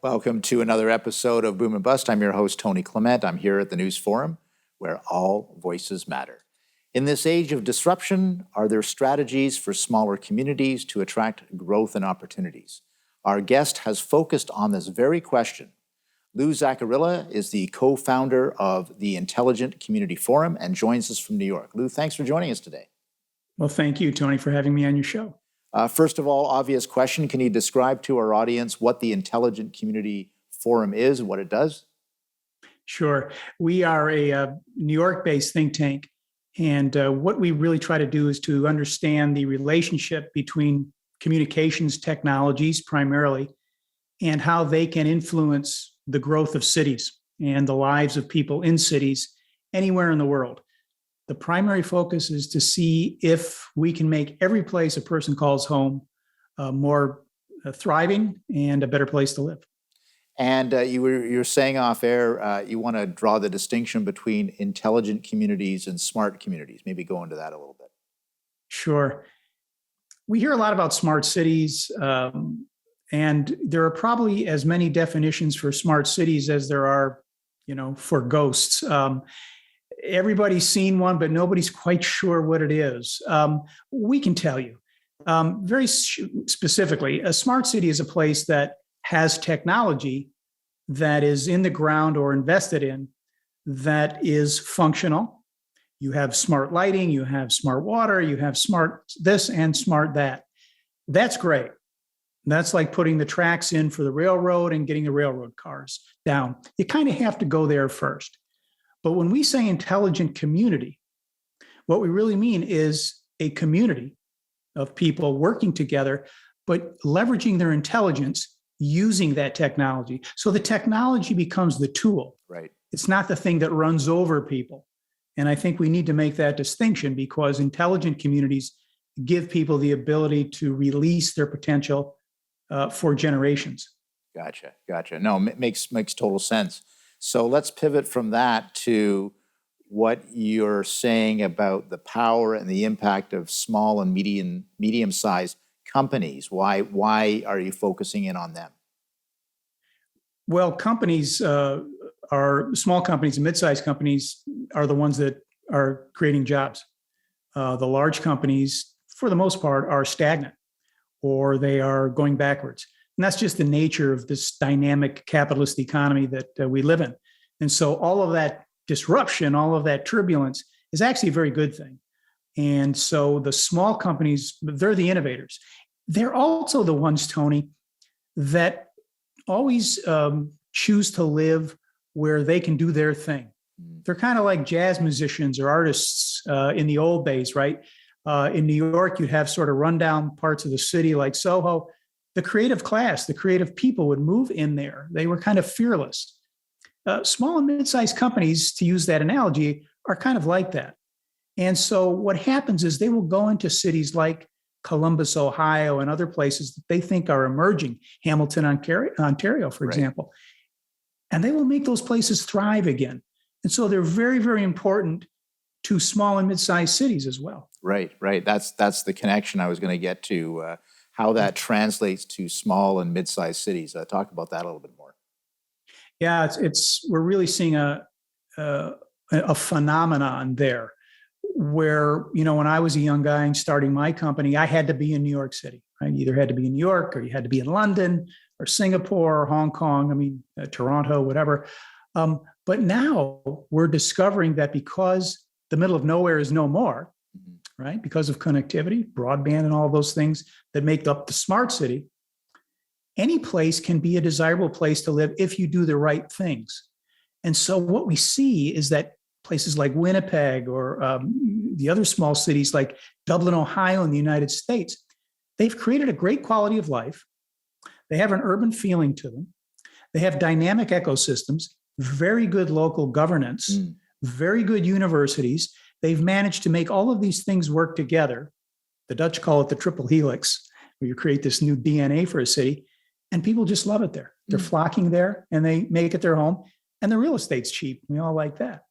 Welcome to another episode of Boom and Bust. I'm your host, Tony Clement. I'm here at the News Forum, where all voices matter. In this age of disruption, are there strategies for smaller communities to attract growth and opportunities? Our guest has focused on this very question. Lou Zacharilla is the co-founder of the Intelligent Community Forum and joins us from New York. Lou, thanks for joining us today. Well, thank you, Tony, for having me on your show. First of all, obvious question. Can you describe to our audience what the Intelligent Community Forum is and what it does? Sure. We are a New York-based think tank. And what we really try to do is to understand the relationship between communications technologies primarily and how they can influence the growth of cities and the lives of people in cities anywhere in the world. The primary focus is to see if we can make every place a person calls home more thriving and a better place to live. And you're saying off air, you want to draw the distinction between intelligent communities and smart communities. Maybe go into that a little bit. Sure. We hear a lot about smart cities, and there are probably as many definitions for smart cities as there are, for ghosts. Everybody's seen one, but nobody's quite sure what it is. We can tell you very specifically, a smart city is a place that has technology that is in the ground or invested in that is functional. You have smart lighting, you have smart water, you have smart this and smart that. That's great. That's like putting the tracks in for the railroad and getting the railroad cars down. You kind of have to go there first. But when we say intelligent community, what we really mean is a community of people working together, but leveraging their intelligence using that technology. So the technology becomes the tool. Right. It's not the thing that runs over people. And I think we need to make that distinction because intelligent communities give people the ability to release their potential for generations. Gotcha. No, makes total sense. So let's pivot from that to what you're saying about the power and the impact of small and medium-sized companies. Why are you focusing in on them? Well, companies are small companies and mid-sized companies are the ones that are creating jobs. The large companies, for the most part, are stagnant or they are going backwards. And that's just the nature of this dynamic capitalist economy that we live in. And so all of that disruption, all of that turbulence is actually a very good thing. And so the small companies, they're the innovators. They're also the ones, Tony, that always choose to live where they can do their thing. They're kind of like jazz musicians or artists in the old days, right? In New York, you'd have sort of rundown parts of the city like Soho. The creative class, the creative people would move in there. They were kind of fearless. Small and mid-sized companies, to use that analogy, are kind of like that. And so what happens is they will go into cities like Columbus, Ohio, and other places that they think are emerging, Hamilton, Ontario, for example, and they will make those places thrive again. And so they're very, very important to small and mid-sized cities as well. Right. That's the connection I was going to get to. How that translates to small and mid-sized cities. Talk about that a little bit more. Yeah, we're really seeing a phenomenon there where, when I was a young guy and starting my company, I had to be in New York City. I either had to be in New York or you had to be in London or Singapore or Hong Kong, Toronto, whatever. But now we're discovering that because the middle of nowhere is no more, right? Because of connectivity, broadband, and all those things that make up the smart city, any place can be a desirable place to live if you do the right things. And so what we see is that places like Winnipeg or the other small cities like Dublin, Ohio in the United States, they've created a great quality of life. They have an urban feeling to them. They have dynamic ecosystems, very good local governance, very good universities. They've managed to make all of these things work together. The Dutch call it the triple helix, where you create this new DNA for a city, and people just love it there. They're flocking there, and they make it their home, and the real estate's cheap. We all like that.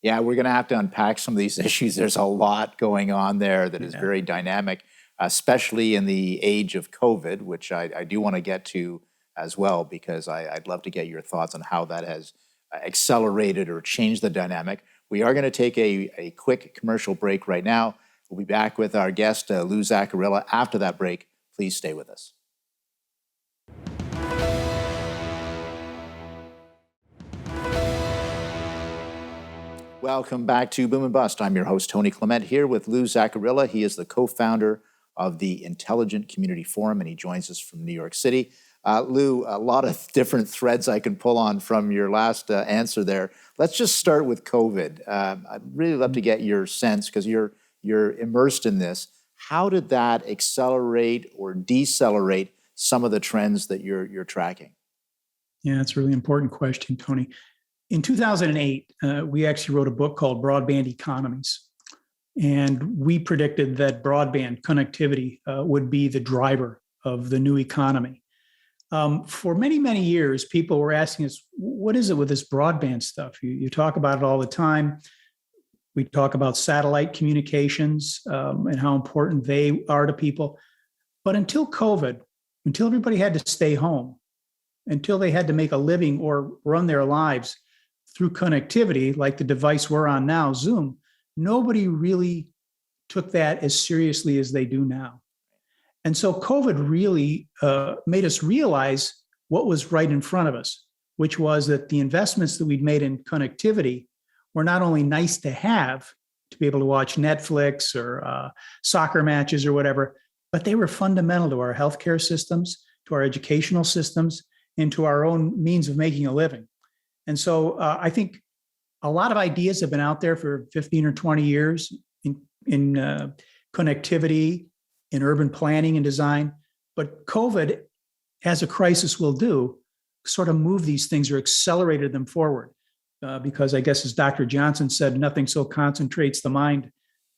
Yeah, we're going to have to unpack some of these issues. There's a lot going on there that is very dynamic, especially in the age of COVID, which I do want to get to as well, because I'd love to get your thoughts on how that has accelerated or changed the dynamic. We are going to take a quick commercial break right now. We'll be back with our guest, Lou Zacharilla, after that break. Please stay with us. Welcome back to Boom and Bust. I'm your host, Tony Clement, here with Lou Zacharilla. He is the co-founder of the Intelligent Community Forum, and he joins us from New York City. Lou, a lot of different threads I can pull on from your last answer there. Let's just start with COVID. I'd really love to get your sense, because you're immersed in this. How did that accelerate or decelerate some of the trends that you're tracking? Yeah, that's a really important question, Tony. In 2008, we actually wrote a book called Broadband Economies. And we predicted that broadband connectivity would be the driver of the new economy. For many, many years, people were asking us, what is it with this broadband stuff? You talk about it all the time. We talk about satellite communications and how important they are to people. But until COVID, until everybody had to stay home, until they had to make a living or run their lives through connectivity, like the device we're on now, Zoom, nobody really took that as seriously as they do now. And so COVID really made us realize what was right in front of us, which was that the investments that we'd made in connectivity were not only nice to have, to be able to watch Netflix or soccer matches or whatever, but they were fundamental to our healthcare systems, to our educational systems, and to our own means of making a living. And so I think a lot of ideas have been out there for 15 or 20 years in connectivity, in urban planning and design. But COVID, as a crisis will do, sort of moved these things or accelerated them forward. Because I guess, as Dr. Johnson said, nothing so concentrates the mind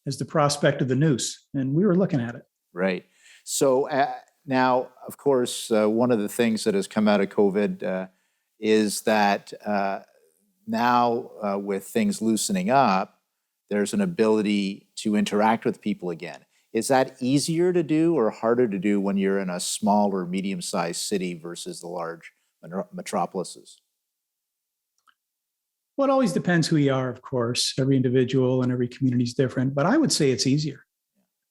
as the prospect of the noose. And we were looking at it. Right. So now, of course, one of the things that has come out of COVID is that now with things loosening up, there's an ability to interact with people again. Is that easier to do or harder to do when you're in a small or medium-sized city versus the large metropolises? Well, it always depends who you are, of course. Every individual and every community is different, but I would say it's easier.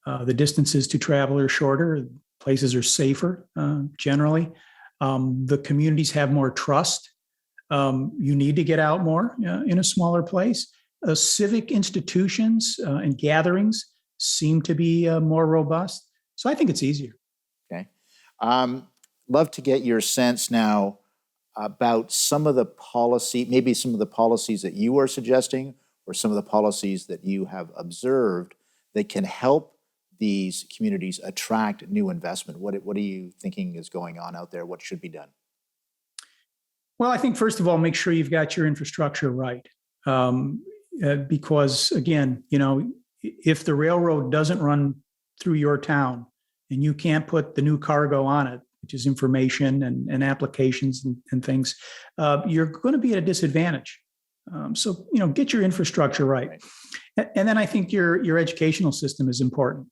The distances to travel are shorter. Places are safer, generally. The communities have more trust. You need to get out more in a smaller place. Civic institutions and gatherings seem to be more robust. So I think it's easier. Okay. Love to get your sense now about some of the policy, maybe some of the policies that you are suggesting, or some of the policies that you have observed that can help these communities attract new investment. What are you thinking is going on out there? What should be done? Well, I think, first of all, make sure you've got your infrastructure right. Because again, if the railroad doesn't run through your town and you can't put the new cargo on it, which is information and applications and things, you're going to be at a disadvantage. So, get your infrastructure right. And then I think your educational system is important.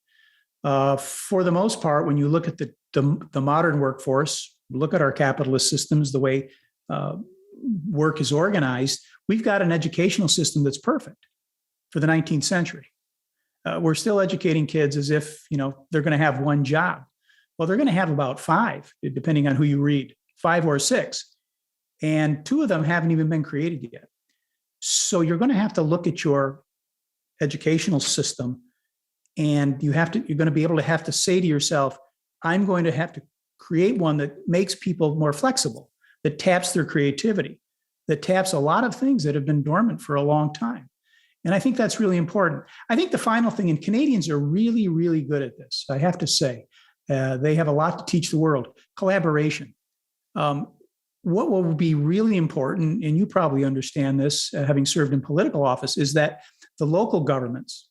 For the most part, when you look at the modern workforce, look at our capitalist systems, the way work is organized, we've got an educational system that's perfect for the 19th century. We're still educating kids as if, they're going to have one job. Well, they're going to have about 5, depending on who you read, 5 or 6. And 2 of them haven't even been created yet. So you're going to have to look at your educational system, and you're going to be able to have to say to yourself, I'm going to have to create one that makes people more flexible, that taps their creativity, that taps a lot of things that have been dormant for a long time. And I think that's really important. I think the final thing, and Canadians are really, really good at this, I have to say. They have a lot to teach the world. Collaboration. What will be really important, and you probably understand this, having served in political office, is that the local governments,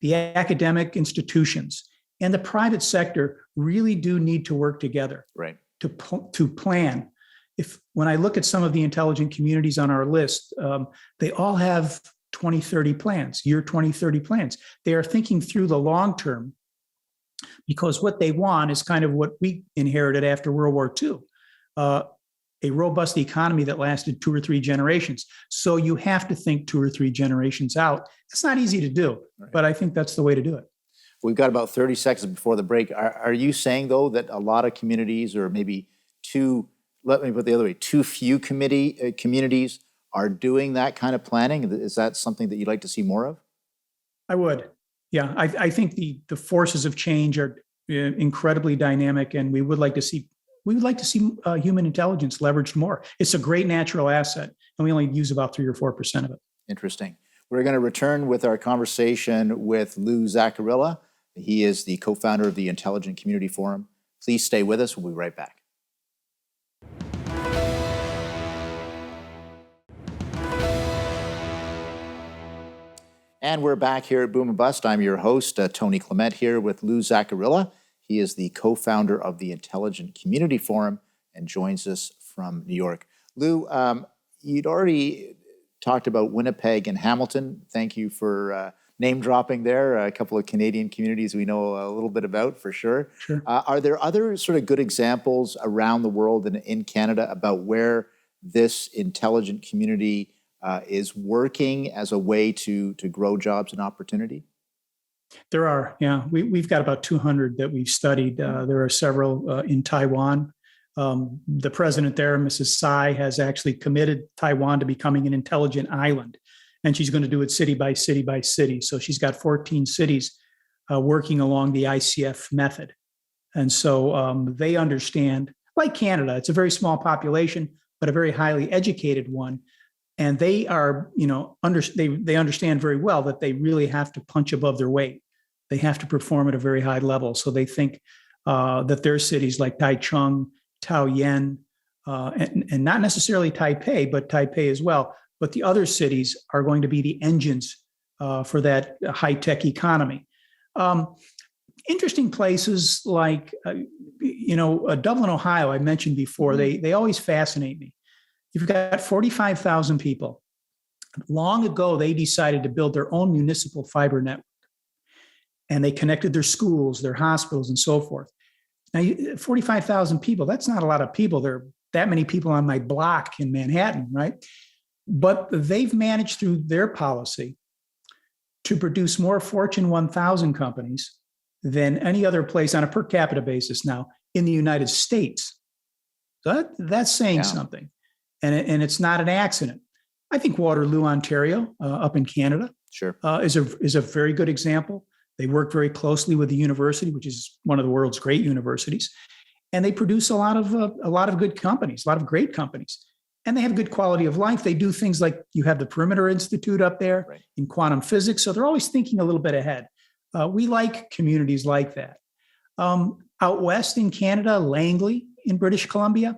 the academic institutions, and the private sector really do need to work together, right, to plan. When I look at some of the intelligent communities on our list, they all have 2030 plans, year 2030 plans. They are thinking through the long term, because what they want is kind of what we inherited after World War II. a robust economy that lasted 2 or 3 generations. So you have to think 2 or 3 generations out. It's not easy to do, right, but I think that's the way to do it. We've got about 30 seconds before the break. Are you saying, though, that a lot of communities, or maybe let me put it the other way, too few communities are doing that kind of planning? Is that something that you'd like to see more of? I would. Yeah, I think the forces of change are incredibly dynamic, and we would like to see human intelligence leveraged more. It's a great natural asset, and we only use about 3 or 4% of it. Interesting. We're going to return with our conversation with Lou Zacharilla. He is the co-founder of the Intelligent Community Forum. Please stay with us. We'll be right back. And we're back here at Boom and Bust. I'm your host, Tony Clement, here with Lou Zacharilla. He is the co-founder of the Intelligent Community Forum and joins us from New York. Lou, you'd already talked about Winnipeg and Hamilton. Thank you for name dropping there. A couple of Canadian communities we know a little bit about, for sure. Sure. Are there other sort of good examples around the world and in Canada about where this intelligent community is working as a way to grow jobs and opportunity? There are, yeah. We've got about 200 that we've studied. There are several in Taiwan. The president there, Mrs. Tsai, has actually committed Taiwan to becoming an intelligent island, and she's going to do it city by city by city. So she's got 14 cities working along the ICF method. And so they understand, like Canada, it's a very small population, but a very highly educated one. And they are, they understand very well that they really have to punch above their weight. They have to perform at a very high level. So they think that their cities like Taichung, Taoyuan, and not necessarily Taipei, but Taipei as well. But the other cities are going to be the engines for that high-tech economy. Interesting places like, Dublin, Ohio, I mentioned before, they always fascinate me. You've got 45,000 people. Long ago, they decided to build their own municipal fiber network. And they connected their schools, their hospitals, and so forth. Now, 45,000 people, that's not a lot of people. There are that many people on my block in Manhattan, right? But they've managed through their policy to produce more Fortune 1000 companies than any other place on a per capita basis now in the United States. So that's saying something. And it's not an accident. I think Waterloo, Ontario, up in Canada, sure, is a very good example. They work very closely with the university, which is one of the world's great universities, and they produce a lot of good companies, a lot of great companies, and they have good quality of life. They do things like you have the Perimeter Institute up there, right, in quantum physics, so they're always thinking a little bit ahead. We like communities like that. Out west in Canada, Langley in British Columbia,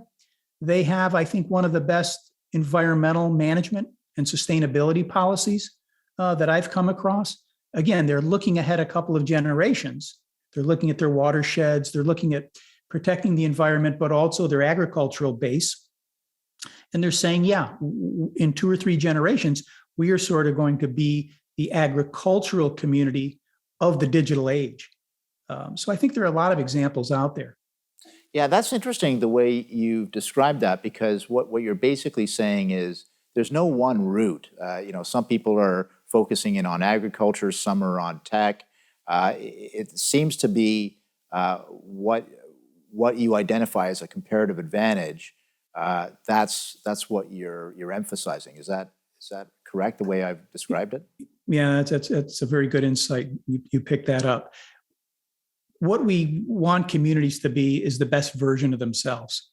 they have, I think, one of the best environmental management and sustainability policies that I've come across. Again, they're looking ahead a couple of generations. They're looking at their watersheds. They're looking at protecting the environment, but also their agricultural base. And they're saying, in 2 or 3 generations, we are sort of going to be the agricultural community of the digital age. So I think there are a lot of examples out there. Yeah, that's interesting the way you've described that, because what you're basically saying is there's no one route. Some people are focusing in on agriculture, some are on tech. It seems to be what you identify as a comparative advantage. That's what you're emphasizing. Is that correct, the way I've described it? Yeah, that's a very good insight. You picked that up. What we want communities to be is the best version of themselves.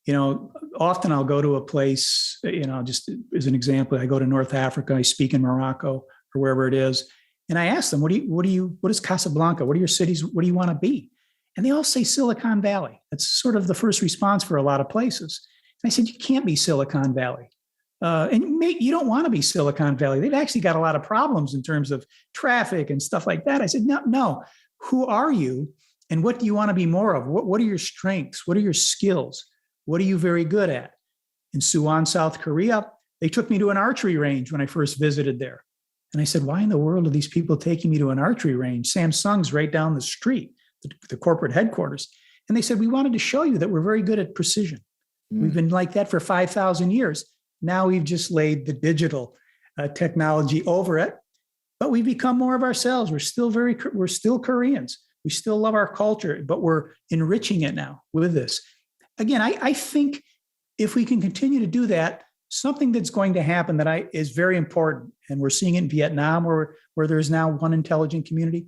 Often I'll go to a place, just as an example, I go to North Africa, I speak in Morocco or wherever it is, and I ask them, what is Casablanca? What are your cities? What do you want to be? And they all say Silicon Valley. That's sort of the first response for a lot of places. And I said, you can't be Silicon Valley. And you don't want to be Silicon Valley. They've actually got a lot of problems in terms of traffic and stuff like that. I said, no. Who are you, and what do you want to be more of? What are your strengths? What are your skills? What are you very good at? In Suwon, South Korea, they took me to an archery range when I first visited there. And I said, why in the world are these people taking me to an archery range? Samsung's right down the street, the corporate headquarters. And they said, we wanted to show you that we're very good at precision. We've been like that for 5,000 years. Now we've just laid the digital technology over it, but we've become more of ourselves. We're still Koreans. We still love our culture, but we're enriching it now with this. Again, I think if we can continue to do that, something that's going to happen that is very important, and we're seeing it in Vietnam where there's now one intelligent community,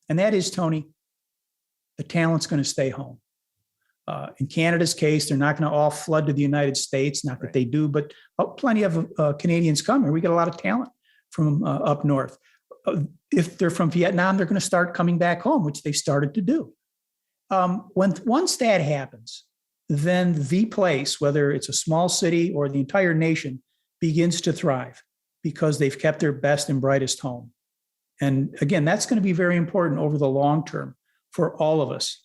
and that is, Tony, the talent's going to stay home. In Canada's case, they're not going to all flood to the United States, not that they do, but plenty of Canadians come here. We get a lot of talent from up north. If they're from Vietnam, they're going to start coming back home, which they've started to do. Once that happens, then the place, whether it's a small city or the entire nation, begins to thrive because they've kept their best and brightest home. And again, that's going to be very important over the long term for all of us.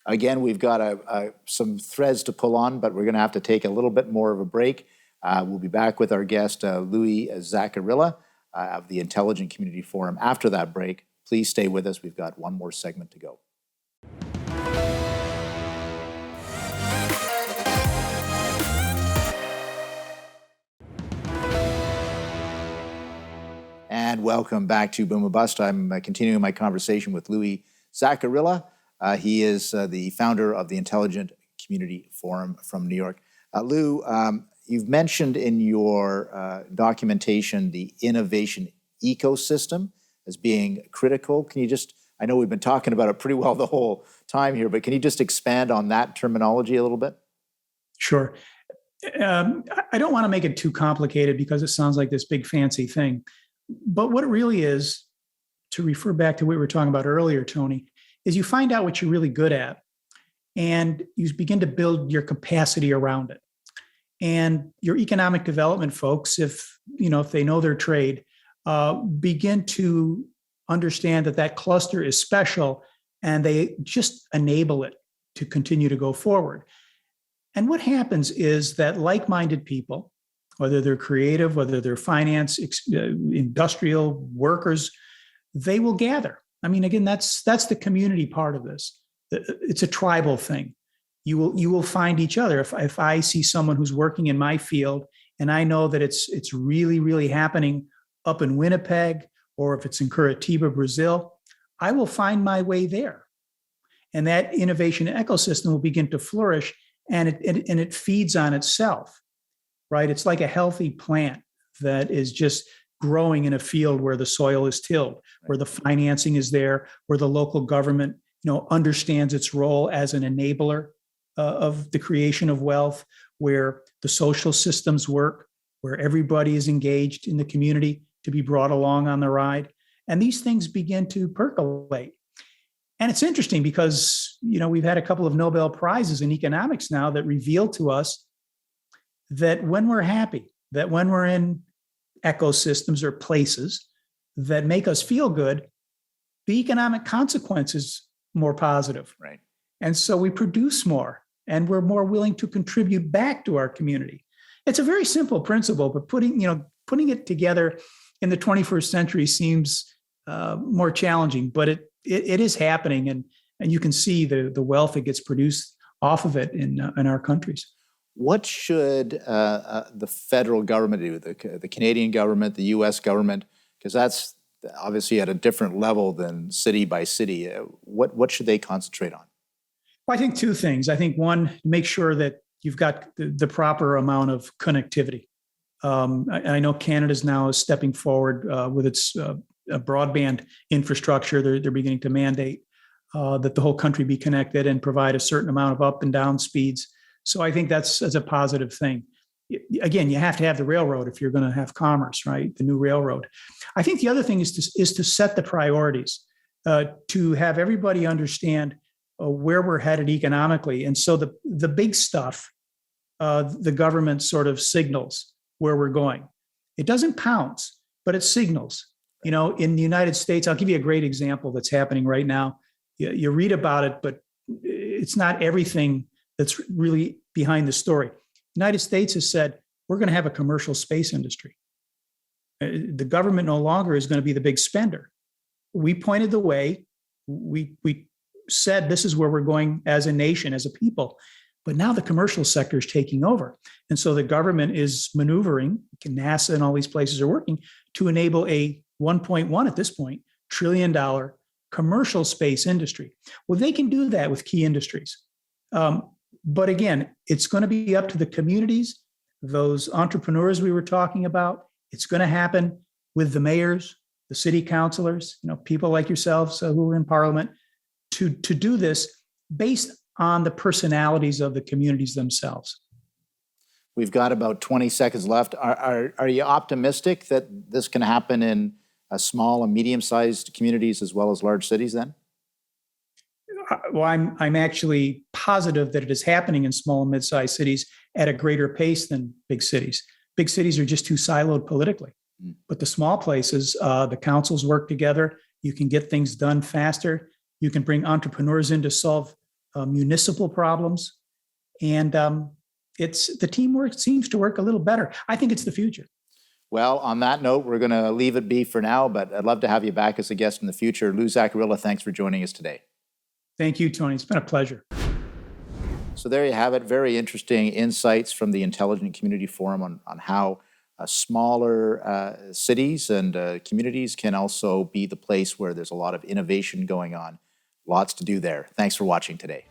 Again, we've got some threads to pull on, but we're going to have to take a little bit more of a break. We'll be back with our guest, Louis Zacharilla of the Intelligent Community Forum after that break. Please stay with us. We've got one more segment to go. And welcome back to Boom or Bust. I'm continuing my conversation with Louis Zacharilla. He is the founder of the Intelligent Community Forum from New York. Lou, you've mentioned in your documentation the innovation ecosystem as being critical. Can you just, I know we've been talking about it pretty well the whole time here, but can you just expand on that terminology a little bit? Sure. I don't want to make it too complicated because it sounds like this big fancy thing. But what it really is, to refer back to what we were talking about earlier, Tony, is you find out what you're really good at and you begin to build your capacity around it. And your economic development folks, if they know their trade, begin to understand that cluster is special and they just enable it to continue to go forward. And what happens is that like-minded people, whether they're creative, whether they're finance, industrial workers, they will gather. I mean, again, that's the community part of this. It's a tribal thing. You will find each other. If I see someone who's working in my field and I know that it's really, really happening up in Winnipeg, or if it's in Curitiba, Brazil, I will find my way there. And that innovation ecosystem will begin to flourish, and it feeds on itself, right? It's like a healthy plant that is just growing in a field where the soil is tilled, where the financing is there, where the local government, understands its role as an enabler of the creation of wealth, where the social systems work, where everybody is engaged in the community to be brought along on the ride. And these things begin to percolate. And it's interesting because, we've had a couple of Nobel Prizes in economics now that reveal to us that when we're happy, that when we're in ecosystems or places that make us feel good, the economic consequences more positive. Right. And so we produce more and we're more willing to contribute back to our community. It's a very simple principle, but putting it together in the 21st century seems more challenging, but it is happening, and you can see the wealth that gets produced off of it in our countries. What should the federal government do, the Canadian government, the U.S. government, because that's obviously at a different level than city by city. What should they concentrate on? Well, I think two things. I think one, make sure that you've got the proper amount of connectivity. I know Canada's now is stepping forward with its broadband infrastructure. They're beginning to mandate that the whole country be connected and provide a certain amount of up and down speeds. So I think that's a positive thing. Again, you have to have the railroad if you're going to have commerce, right? The new railroad. I think the other thing is to set the priorities, to have everybody understand where we're headed economically. And so the big stuff, the government sort of signals where we're going. It doesn't pounce, but it signals. In the United States, I'll give you a great example that's happening right now. You read about it, but it's not everything that's really behind the story. The United States has said, we're going to have a commercial space industry. The government no longer is going to be the big spender. We pointed the way. We said, this is where we're going as a nation, as a people. But now the commercial sector is taking over. And so the government is maneuvering, NASA and all these places are working to enable a 1.1 at this point trillion dollar commercial space industry. Well, they can do that with key industries. But again, it's going to be up to the communities, those entrepreneurs we were talking about. It's going to happen with the mayors, the city councilors, people like yourselves who are in parliament to do this based on the personalities of the communities themselves. We've got about 20 seconds left. Are you optimistic that this can happen in small and medium-sized communities as well as large cities then? Well, I'm actually positive that it is happening in small and mid-sized cities at a greater pace than big cities. Big cities are just too siloed politically. But the small places, the councils work together. You can get things done faster. You can bring entrepreneurs in to solve municipal problems. And the teamwork seems to work a little better. I think it's the future. Well, on that note, we're going to leave it be for now, but I'd love to have you back as a guest in the future. Lou Zacharilla, thanks for joining us today. Thank you, Tony. It's been a pleasure. So there you have it. Very interesting insights from the Intelligent Community Forum on how smaller cities and communities can also be the place where there's a lot of innovation going on. Lots to do there. Thanks for watching today.